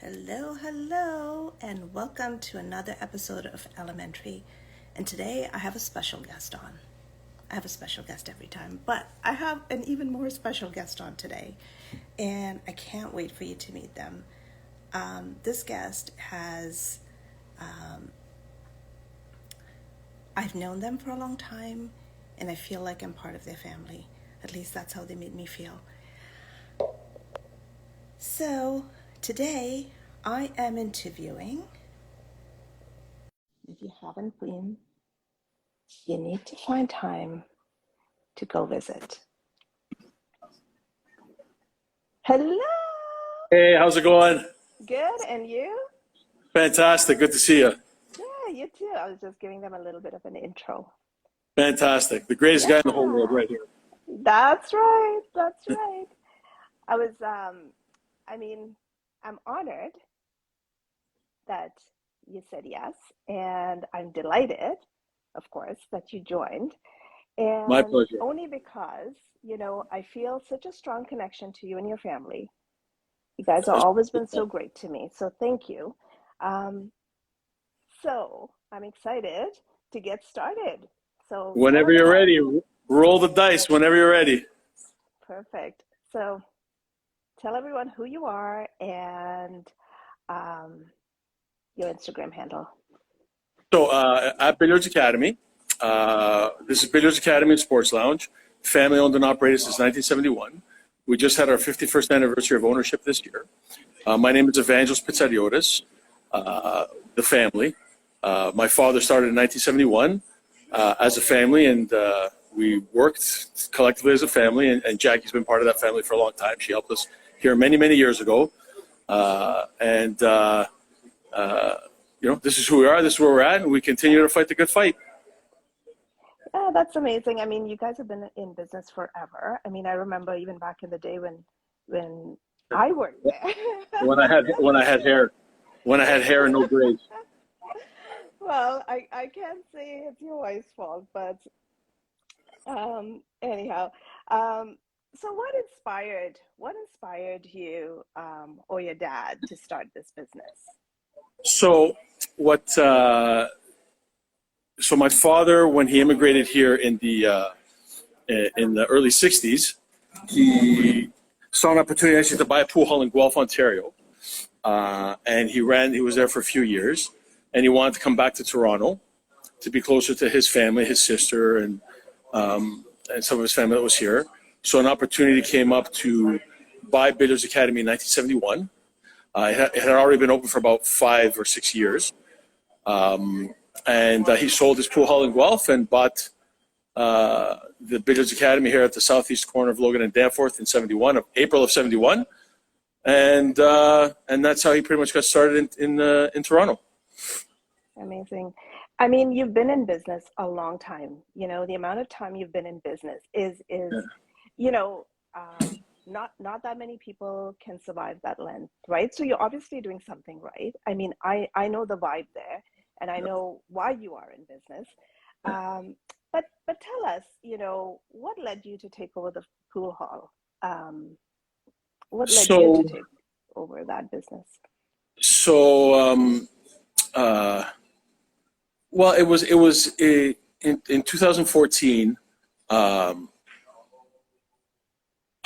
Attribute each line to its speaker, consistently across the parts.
Speaker 1: Hello, and welcome to another episode of Elementary. And today I have a special guest on. I have a special guest every time, but I have an even more special guest on today, and I can't wait for you to meet them. This guest has, I've known them for a long time, and I feel like I'm part of their family. At least that's how they made me feel. So, today I am interviewing. If you haven't been, you need to find time to go visit. Hello!
Speaker 2: Hey, how's it going?
Speaker 1: Good, and you?
Speaker 2: Fantastic. Good to see you.
Speaker 1: Yeah, you too. I was just giving them a little bit of an intro.
Speaker 2: Fantastic. The greatest guy in the whole world right here.
Speaker 1: That's right. I was, I'm honored that you said yes, and I'm delighted, of course, that you joined. And
Speaker 2: My pleasure.
Speaker 1: only because, I feel such a strong connection to you and your family. You guys have always been so great to me, so thank you. So I'm excited to get started. So
Speaker 2: Whenever you're ready, roll the dice whenever you're ready.
Speaker 1: Perfect. So tell everyone who you are and your Instagram handle.
Speaker 2: So at Billiards Academy, this is Billiards Academy and Sports Lounge, family owned and operated since 1971. We just had our 51st anniversary of ownership this year. My name is Evangelos Pitsadiotis, the family. My father started in 1971 as a family, and we worked collectively as a family, and Jackie's been part of that family for a long time. She helped us here many, many years ago. This is who we are, this is where we're at, and we continue to fight the good fight.
Speaker 1: Yeah, that's amazing. I mean, you guys have been in business forever. I mean, I remember even back in the day when I worked there.
Speaker 2: when I had hair and no braids.
Speaker 1: Well, I can't say it's your wife's fault, but anyhow. So what inspired you or your dad to start this business?
Speaker 2: So my father, when he immigrated here in the early 60s, he saw an opportunity actually to buy a pool hall in Guelph, Ontario. And he was there for a few years, and he wanted to come back to Toronto to be closer to his family, his sister, and some of his family that was here. So an opportunity came up to buy Billiards Academy in 1971. It had already been open for about 5 or 6 years. And he sold his pool hall in Guelph and bought the Billiards Academy here at the southeast corner of Logan and Danforth in April of 71. And that's how he pretty much got started in Toronto.
Speaker 1: Amazing. I mean, you've been in business a long time. The amount of time you've been in business is not that many people can survive that length, right? So you're obviously doing something right. I mean, I know the vibe there, and I know why you are in business. But tell us, what led you to take over the pool hall? What led you to take over that business?
Speaker 2: Well, it was in 2014.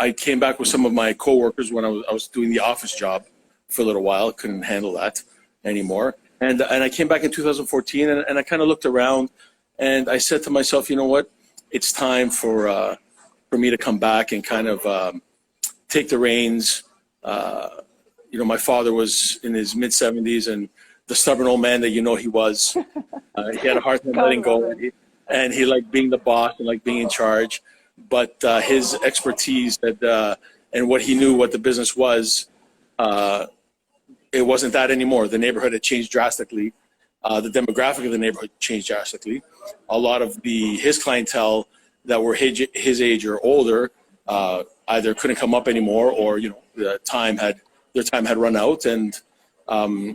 Speaker 2: I came back with some of my coworkers when I was doing the office job for a little while. Couldn't handle that anymore, and I came back in 2014, and I kind of looked around, and I said to myself, you know what, it's time for me to come back and kind of take the reins. My father was in his mid 70s, and the stubborn old man that he was. He had a hard time letting go, and he liked being the boss and like being in charge. But his expertise and what he knew what the business was, it wasn't that anymore. The neighborhood had changed drastically. The demographic of the neighborhood changed drastically. A lot of his clientele that were his age or older either couldn't come up anymore, or their time had run out, and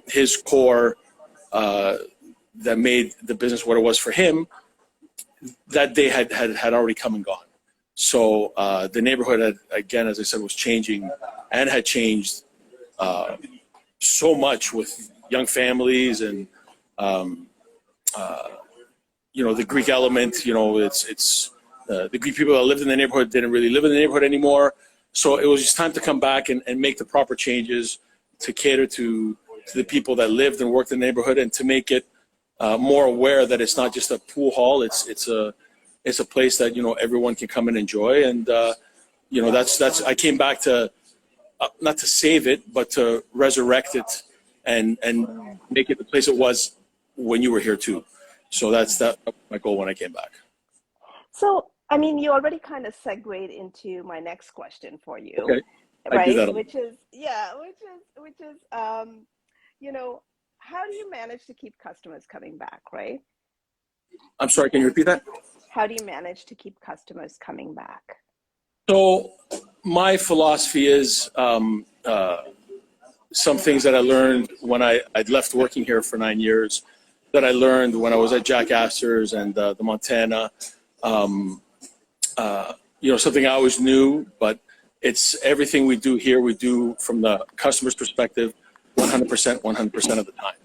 Speaker 2: his core that made the business what it was for him, that day had already come and gone. So the neighborhood had, again, as I said, was changing and had changed so much with young families and the Greek element. It's the Greek people that lived in the neighborhood didn't really live in the neighborhood anymore. So it was just time to come back and make the proper changes to cater to the people that lived and worked in the neighborhood, and to make it more aware that it's not just a pool hall. It's a place that everyone can come and enjoy. And that's I came back to not to save it, but to resurrect it and make it the place it was when you were here too. So that's my goal when I came back.
Speaker 1: So, I mean, you already kind of segued into my next question for you,
Speaker 2: okay.
Speaker 1: right? Which is, how do you manage to keep customers coming back, right?
Speaker 2: I'm sorry, can you repeat that?
Speaker 1: How do you manage to keep customers coming back?
Speaker 2: So my philosophy is some things that I learned when I'd left working here for 9 years, that I learned when I was at Jack Astor's and the Montana. Something I always knew, but it's everything we do here, we do from the customer's perspective 100% of the time.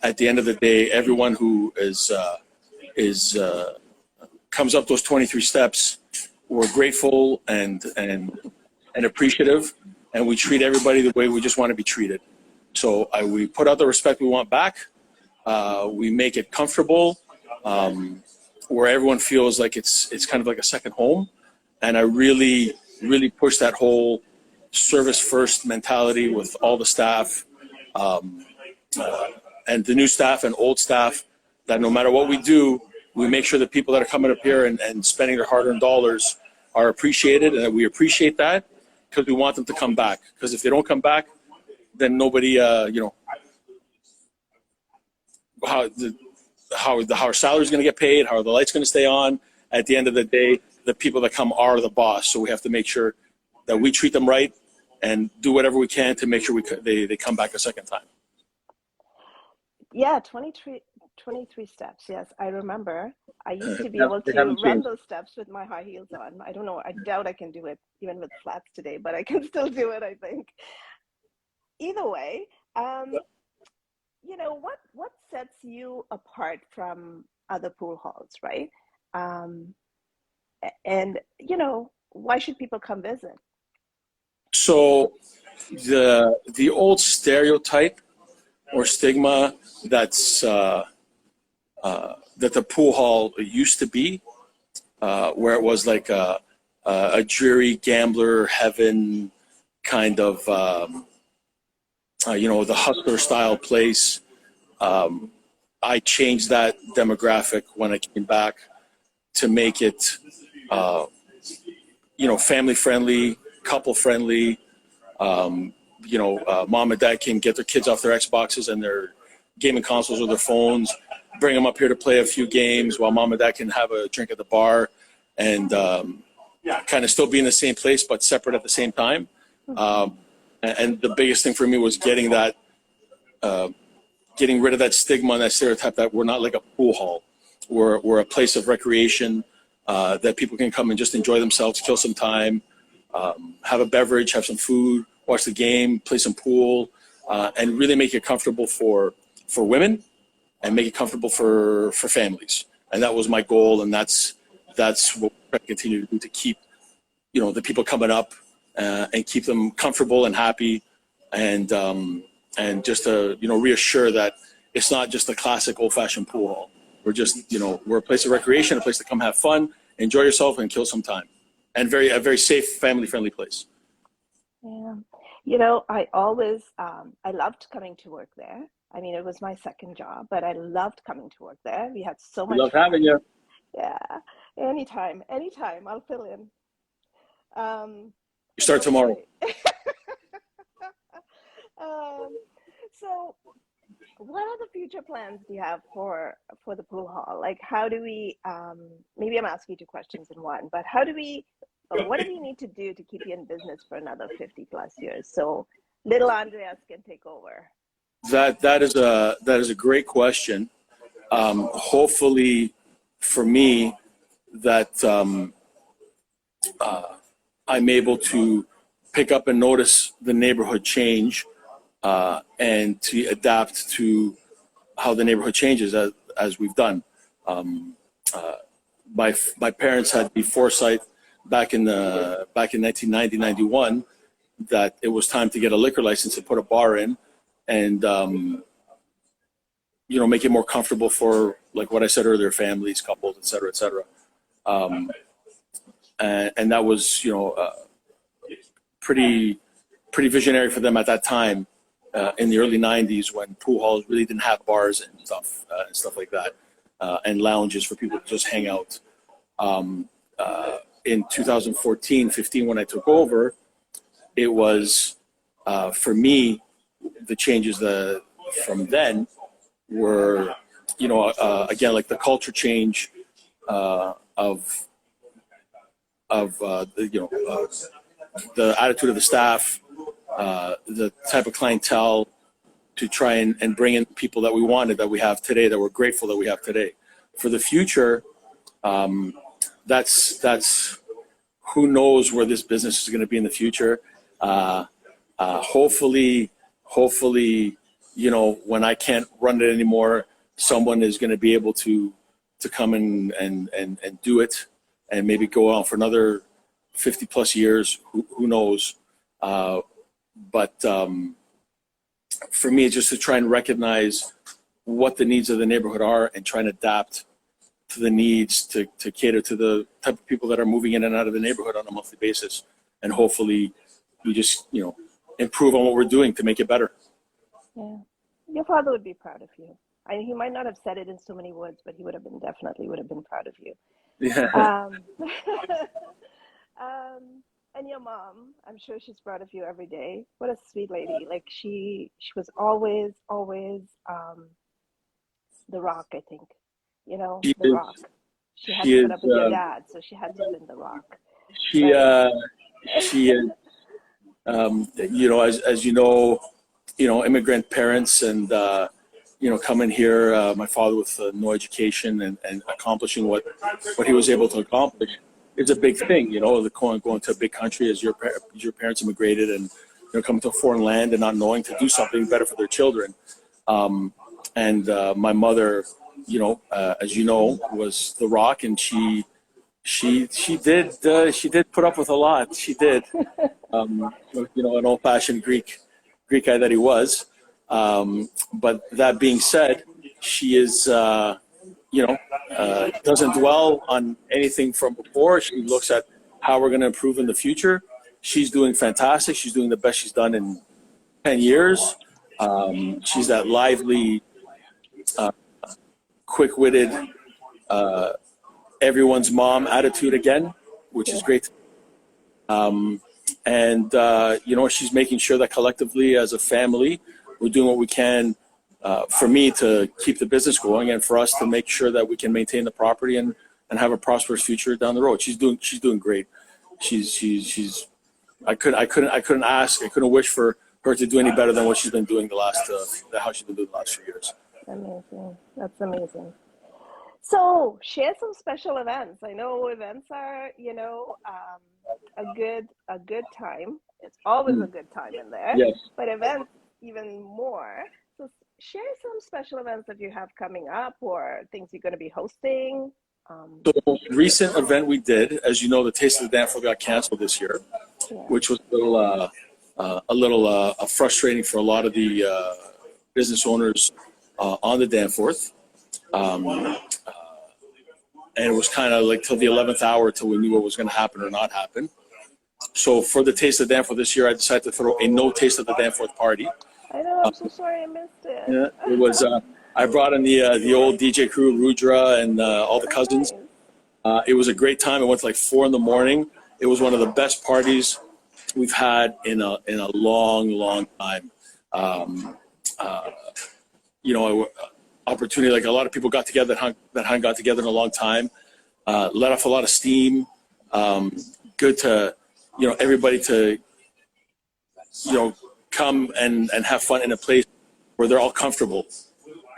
Speaker 2: At the end of the day, everyone who comes up those 23 steps, we're grateful and appreciative, and we treat everybody the way we just want to be treated. So we put out the respect we want back. We make it comfortable, where everyone feels like it's kind of like a second home. And I really, really push that whole service first mentality with all the staff, and the new staff and old staff, that no matter what we do, we make sure that people that are coming up here and spending their hard-earned dollars are appreciated, and that we appreciate that, because we want them to come back. Because if they don't come back, then nobody, how our salary is going to get paid, how are the lights going to stay on. At the end of the day, the people that come are the boss. So we have to make sure that we treat them right and do whatever we can to make sure they come back a second time.
Speaker 1: Yeah, 23 steps. Yes, I remember. I used to be able to run those steps with my high heels on. I don't know. I doubt I can do it even with flats today, but I can still do it, I think. Either way, what sets you apart from other pool halls, right? And why should people come visit?
Speaker 2: So the old stereotype or stigma that's that the pool hall used to be, where it was like a dreary gambler heaven kind of, the hustler style place. I changed that demographic when I came back to make it, family friendly, couple friendly. Mom and dad can get their kids off their Xboxes and their gaming consoles or their phones, bring them up here to play a few games while mom and dad can have a drink at the bar, and kind of still be in the same place but separate at the same time. And the biggest thing for me was getting rid of that stigma and that stereotype that we're not like a pool hall. We're a place of recreation, that people can come and just enjoy themselves, kill some time, have a beverage, have some food, watch the game, play some pool, and really make it comfortable for women and make it comfortable for families. And that was my goal, and that's what we're going to continue to do, to keep the people coming up and keep them comfortable and happy, and just to reassure that it's not just a classic old-fashioned pool hall. We're just we're a place of recreation, a place to come have fun, enjoy yourself, and kill some time, and a very safe, family-friendly place.
Speaker 1: Yeah, I always I loved coming to work there. I mean, it was my second job, but I loved coming to work there. We had so much
Speaker 2: love having you.
Speaker 1: Yeah, anytime, I'll fill in.
Speaker 2: You start tomorrow.
Speaker 1: So what are the future plans do you have for the pool hall? Like, how do we, maybe I'm asking you two questions in one, but what do we need to do to keep you in business for another 50 plus years? So little Andreas can take over.
Speaker 2: That is a great question. Hopefully for me, that I'm able to pick up and notice the neighborhood change, and to adapt to how the neighborhood changes as we've done. My parents had the foresight back in 1990, 91 that it was time to get a liquor license and put a bar in, and make it more comfortable for, like what I said earlier, families, couples, et cetera, et cetera. And that was, pretty visionary for them at that time, in the early 90s, when pool halls really didn't have bars and stuff like that, and lounges for people to just hang out. In 2014, 15, when I took over, it was, for me, the changes from then were, again, like the culture change of the attitude of the staff, the type of clientele, to try and bring in people that we wanted, that we have today, that we're grateful that we have today. For the future, that's who knows where this business is going to be in the future. Hopefully, when I can't run it anymore, someone is going to be able to come in and do it, and maybe go on for another 50 plus years. Who knows? But for me, it's just to try and recognize what the needs of the neighborhood are, and try and adapt to the needs to cater to the type of people that are moving in and out of the neighborhood on a monthly basis. And hopefully we just, improve on what we're doing to make it better.
Speaker 1: Yeah. Your father would be proud of you. He might not have said it in so many words, but he definitely would have been proud of you.
Speaker 2: Yeah.
Speaker 1: And your mom, I'm sure she's proud of you every day. What a sweet lady. Like she was always the rock, I think. The rock. She had to put up with your dad, so she had to have been the rock.
Speaker 2: She is, immigrant parents, and coming here, my father with no education, and accomplishing what he was able to accomplish. It's a big thing, going to a big country as your parents immigrated, and coming to a foreign land and not knowing to do something better for their children. And my mother, as you know, was the rock, and she did put up with a lot. She did, an old-fashioned Greek guy that he was. But that being said, she is, doesn't dwell on anything from before. She looks at how we're going to improve in the future. She's doing fantastic. She's doing the best she's done in 10 years. She's that lively, quick-witted, everyone's mom attitude again, which is great. She's making sure that collectively as a family, we're doing what we can for me to keep the business going, and for us to make sure that we can maintain the property and have a prosperous future down the road. She's doing great. I couldn't wish for her to do any better than what she's been doing how she's been doing the last few years.
Speaker 1: Amazing. That's amazing. So share some special events. I know events are, a good time. It's always a good time in there.
Speaker 2: Yes.
Speaker 1: But events even more. So share some special events that you have coming up, or things you're going to be hosting.
Speaker 2: So the most recent event we did, as you know, the Taste of the Danforth got canceled this year, which was a little frustrating for a lot of the business owners on the Danforth. And it was kind of like till the 11th hour till we knew what was going to happen or not happen. So for the Taste of Danforth this year, I decided to throw a no Taste of the Danforth party.
Speaker 1: I know, I'm so sorry I missed it.
Speaker 2: Yeah, it was. I brought in the old DJ crew, Rudra, and all the cousins. It was a great time. It went to like 4 a.m. It was one of the best parties we've had in a long time. Opportunity, like a lot of people got together that hadn't got together in a long time. Let off a lot of steam. Good to everybody to come and have fun in a place where they're all comfortable,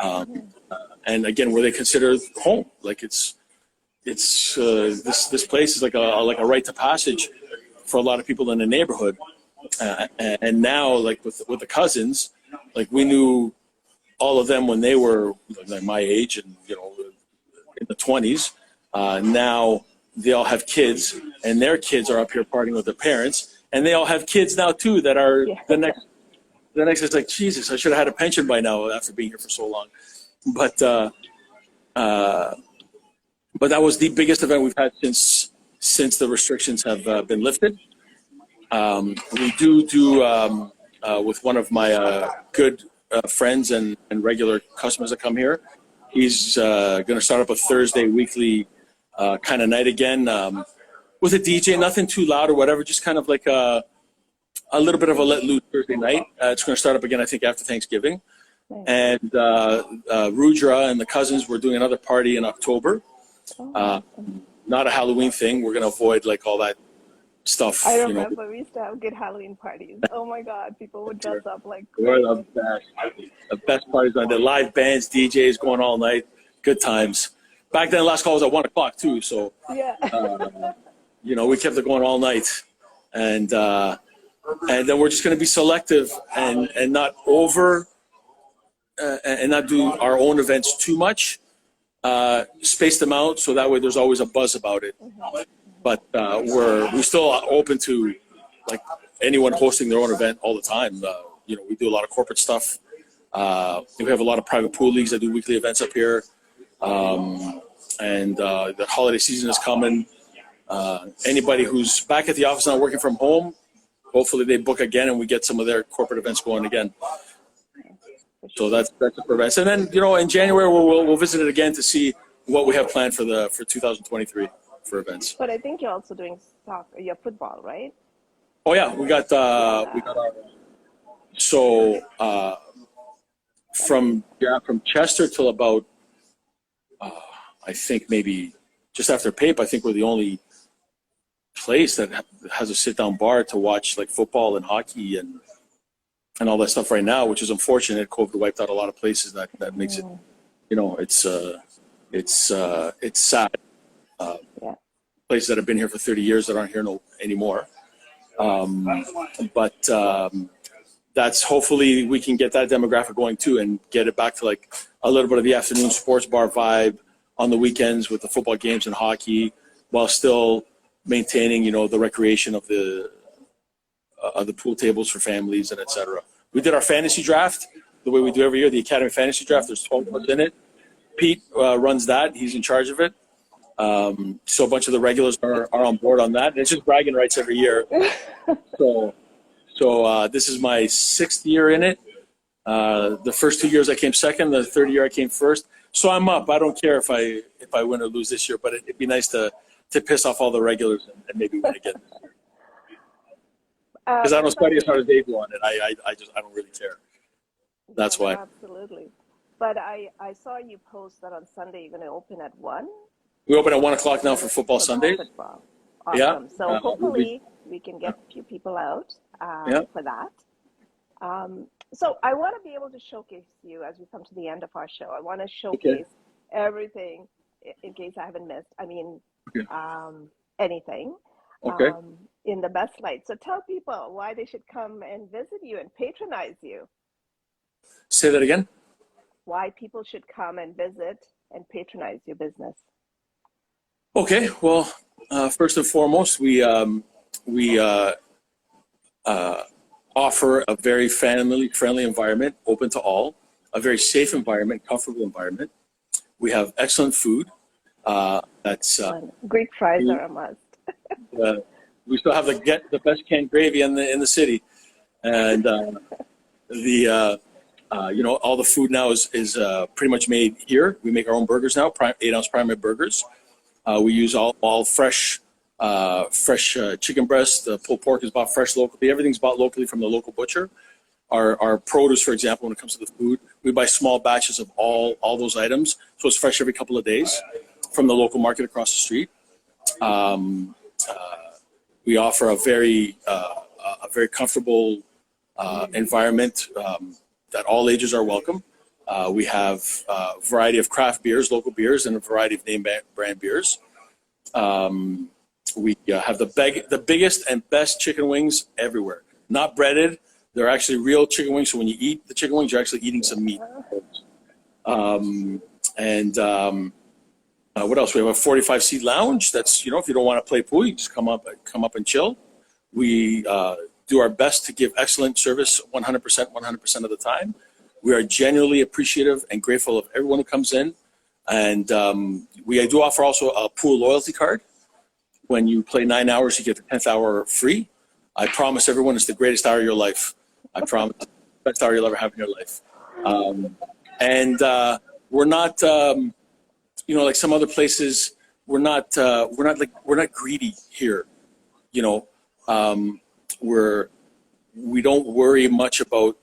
Speaker 2: and again where they consider home. Like this place is like a rite of passage for a lot of people in the neighborhood. And now, like with the cousins, like we knew all of them when they were like my age and in the 20s. Now they all have kids, and their kids are up here partying with their parents, and they all have kids now too that are the next. The next is like, Jesus, I should have had a pension by now after being here for so long. But that was the biggest event we've had since the restrictions have been lifted. We do with one of my good friends and regular customers that come here. He's going to start up a Thursday weekly kind of night again with a DJ, nothing too loud or whatever, just kind of like a little bit of a let loose Thursday night. It's going to start up again, I think, after Thanksgiving. Nice. And Rudra and the cousins were doing another party in October. Not a Halloween thing. We're going to avoid like all that stuff.
Speaker 1: I remember we used to have good Halloween parties. Oh my God, people would dress up like crazy.
Speaker 2: We're the best parties on the live bands, DJs going all night. Good times. Back then, last call was at 1 o'clock too. So
Speaker 1: yeah,
Speaker 2: we kept it going all night, and then we're just going to be selective and not over and not do our own events too much. Space them out so that way there's always a buzz about it. But we're still open to like anyone hosting their own event all the time. We do a lot of corporate stuff. We have a lot of private pool leagues that do weekly events up here. And the holiday season is coming. Anybody who's back at the office now working from home, hopefully they book again and we get some of their corporate events going again. So that's the events. And then, in January, we'll visit it again to see what we have planned for 2023 for events.
Speaker 1: But I think you're also doing soccer, your football, right?
Speaker 2: Oh yeah, we got our, from Chester till about I think maybe just after Pape, I think we're the only place that has a sit-down bar to watch like football and hockey and all that stuff right now, which is unfortunate. COVID wiped out a lot of places. That makes it, it's sad. Places that have been here for 30 years that aren't here anymore. But that's hopefully we can get that demographic going too and get it back to like a little bit of the afternoon sports bar vibe on the weekends with the football games and hockey, while still maintaining, the recreation of the pool tables for families and etc. We did our fantasy draft the way we do every year, the Academy Fantasy Draft. There's 12 of us in it. Pete runs that. He's in charge of it. So a bunch of the regulars are on board on that. And it's just bragging rights every year. So this is my 6th year in it. The first 2 years I came second. The third year I came first. So I'm up. I don't care if I win or lose this year, but it'd be nice to piss off all the regulars and maybe win again this year. Because I don't study as hard as they do on it. I don't really care. That's why.
Speaker 1: Absolutely. But I saw you post that on Sunday you're going to open at 1.
Speaker 2: We open at 1 o'clock now for football Sundays.
Speaker 1: Football. Awesome.
Speaker 2: Yeah.
Speaker 1: So hopefully we can get a few people out for that. So I want to be able to showcase you as we come to the end of our show. I want to showcase everything in case I haven't missed. I mean, anything in the best light. So tell people why they should come and visit you and patronize you.
Speaker 2: Say that again.
Speaker 1: Why people should come and visit and patronize your business.
Speaker 2: Okay. Well, first and foremost, we offer a very family-friendly environment, open to all, a very safe environment, comfortable environment. We have excellent food.
Speaker 1: Greek fries are a must.
Speaker 2: We still have the best canned gravy in the city, and all the food now is pretty much made here. We make our own burgers now, 8-ounce prime rib burgers. We use all fresh chicken breast. Pulled pork is bought fresh locally. Everything's bought locally from the local butcher. Our produce, for example, when it comes to the food, we buy small batches of all those items, so it's fresh every couple of days from the local market across the street. We offer a very comfortable environment that all ages are welcome. We have a variety of craft beers, local beers, and a variety of name brand beers. We have the biggest and best chicken wings everywhere. not breaded. They're actually real chicken wings. So when you eat the chicken wings, you're actually eating some meat. What else? We have a 45-seat lounge. That's, if you don't want to play pool, you just come up and chill. We do our best to give excellent service 100% of the time. We are genuinely appreciative and grateful of everyone who comes in. And we do offer also a pool loyalty card. When you play 9 hours, you get the 10th hour free. I promise everyone it's the greatest hour of your life. I promise the best hour you'll ever have in your life. We're not, like some other places, we're not greedy here. We don't worry much about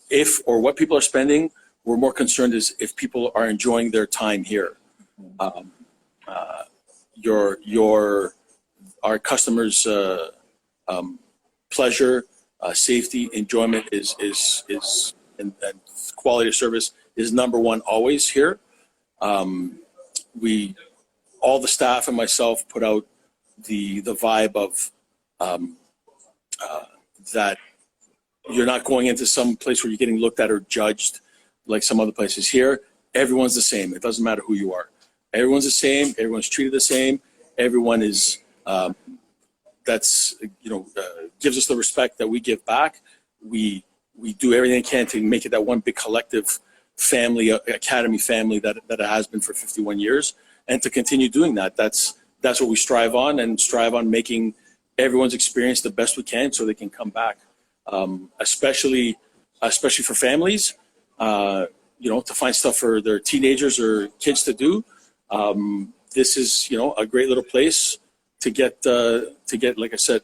Speaker 2: if or what people are spending. We're more concerned is if people are enjoying their time here. Our customers' pleasure, safety, enjoyment is and quality of service is number one always here. All the staff and myself put out the vibe of that you're not going into some place where you're getting looked at or judged like some other places. Here, everyone's the same. It doesn't matter who you are. Everyone's the same. Everyone's treated the same. Everyone is gives us the respect that we give back. We do everything we can to make it that one big collective family, academy family that it has been for 51 years, and to continue doing that. That's what we strive on making everyone's experience the best we can so they can come back, especially for families, to find stuff for their teenagers or kids to do. This is, a great little place to get, like I said,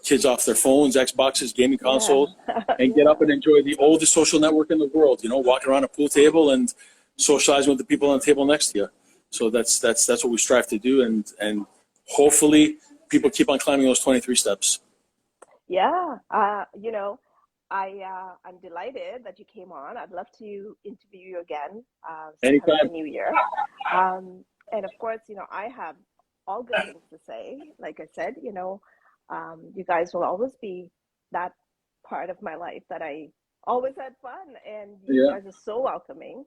Speaker 2: kids off their phones, Xboxes, gaming consoles, and get up and enjoy the oldest social network in the world, walking around a pool table and socializing with the people on the table next to you. So that's what we strive to do. And hopefully people keep on climbing those 23 steps.
Speaker 1: Yeah. I'm delighted that you came on. I'd love to interview you again
Speaker 2: Anytime.
Speaker 1: in the new year. And of course, I have all good things to say. Like I said, you guys will always be that part of my life that I always had fun, and you guys are so welcoming.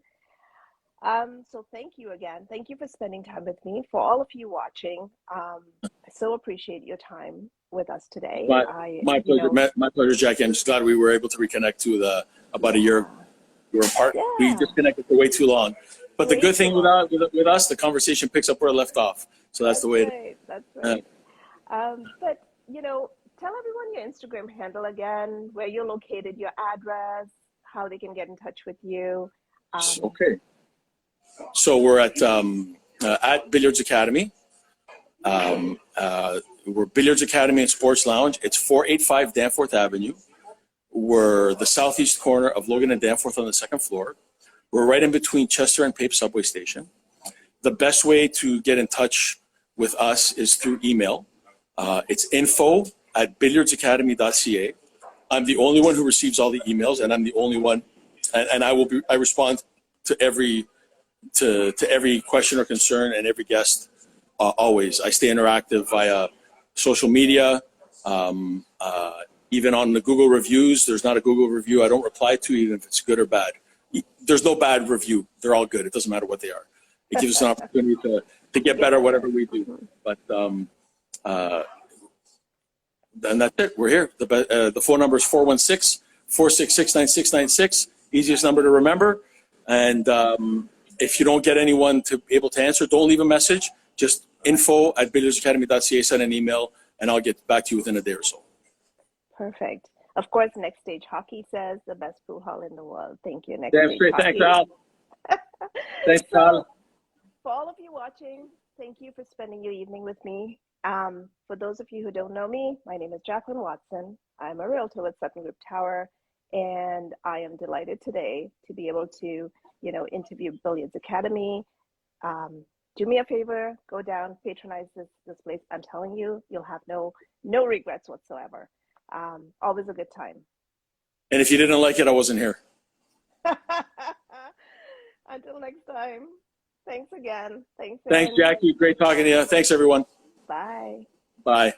Speaker 1: So thank you again. Thank you for spending time with me. For all of you watching, I so appreciate your time with us today.
Speaker 2: My pleasure. My pleasure, Jackie. I'm just glad we were able to reconnect about a year. We were apart. Yeah. We disconnected for way too long. But the good thing with us, the conversation picks up where it left off. So that's the way.
Speaker 1: Right. That's right. But tell everyone your Instagram handle again, where you're located, your address, how they can get in touch with you.
Speaker 2: Okay. So we're at Billiards Academy. We're Billiards Academy and Sports Lounge. It's 485 Danforth Avenue. We're the southeast corner of Logan and Danforth on the second floor. We're right in between Chester and Pape subway station. The best way to get in touch with us is through email. It's info@billiardsacademy.ca. I'm the only one who receives all the emails, and I'm the only one, and I respond to every question or concern and every guest always. I stay interactive via social media, even on the Google reviews. There's not a Google review I don't reply to, even if it's good or bad. There's no bad review. They're all good. It doesn't matter what they are. It gives us an opportunity to get better at whatever we do. But and that's it. We're here. The phone number is 416-466-9696. Easiest number to remember. And if you don't get anyone able to answer, don't leave a message. Just info@billiardsacademy.ca. Send an email, and I'll get back to you within a day or so.
Speaker 1: Perfect. Of course, Next Stage Hockey says the best pool hall in the world. Thank you, Next
Speaker 2: Damn
Speaker 1: Stage
Speaker 2: straight.
Speaker 1: Hockey.
Speaker 2: Thanks, Al. Thanks, Al.
Speaker 1: For all of you watching, thank you for spending your evening with me. For those of you who don't know me, my name is Jacqueline Watson. I'm a realtor with Sutton Group Tower, and I am delighted today to be able to, interview Billiards Academy. Do me a favor, go down, patronize this place. I'm telling you, you'll have no regrets whatsoever. Always a good time.
Speaker 2: And if you didn't like it, I wasn't here.
Speaker 1: Until next time. Thanks again.
Speaker 2: Thanks, Jackie. Great talking to you. Thanks, everyone.
Speaker 1: Bye.
Speaker 2: Bye.